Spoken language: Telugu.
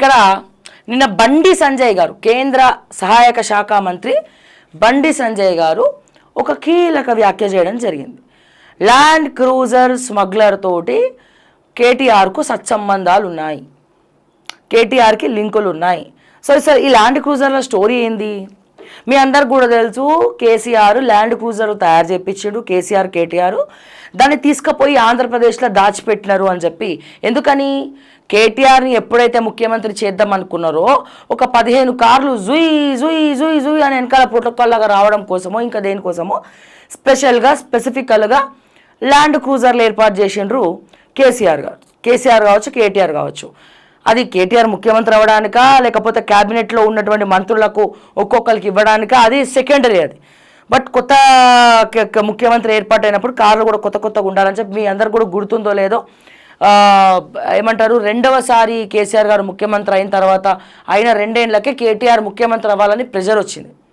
ఇక్కడ నిన్న బండి సంజయ్ గారు, కేంద్ర సహాయక శాఖ మంత్రి బండి సంజయ్ గారు ఒక కీలక వ్యాఖ్య చేయడం జరిగింది. ల్యాండ్ క్రూజర్ స్మగ్లర్ తోటి కేటీఆర్కు సత్సంబంధాలు ఉన్నాయి, కేటీఆర్కి లింకులు ఉన్నాయి. సో సార్ ఈ ల్యాండ్ క్రూజర్ల స్టోరీ ఏంది? మీ అందరికి కూడా తెలుసు, కేసీఆర్ ల్యాండ్ క్రూజర్ తయారు చేయించాడు, కేసీఆర్ కేటీఆర్ దాన్ని తీసుకుపోయి ఆంధ్రప్రదేశ్లో దాచిపెట్టినారు అని చెప్పి. ఎందుకని? కేటీఆర్ని ఎప్పుడైతే ముఖ్యమంత్రి చేద్దాం అనుకున్నారో ఒక 15 కార్లు జుయ్ జుయ్ జుయ్ జుయ్ అని వెనకాల ప్రోటోకాల్ లాగా రావడం కోసమో ఇంకా దేనికోసమో స్పెసిఫికల్గా ల్యాండ్ క్రూజర్లు ఏర్పాటు చేసిండ్రు కేసీఆర్ కావచ్చు, కేటీఆర్ కావచ్చు. అది కేటీఆర్ ముఖ్యమంత్రి అవ్వడానికా లేకపోతే క్యాబినెట్లో ఉన్నటువంటి మంత్రులకు ఒక్కొక్కరికి ఇవ్వడానికా, అది సెకండరీ. అది బట్ కొత్త ముఖ్యమంత్రి ఏర్పాటైనప్పుడు కార్లు కూడా కొత్తగా ఉండాలని చెప్పి మీ అందరు కూడా గుర్తుందో లేదో, ఏమంటారు, రెండవసారి కేసీఆర్ గారు ముఖ్యమంత్రి అయిన తర్వాత అయిన 2 ఏళ్లకే కేటీఆర్ ముఖ్యమంత్రి అవ్వాలని ప్రెజర్ వచ్చింది.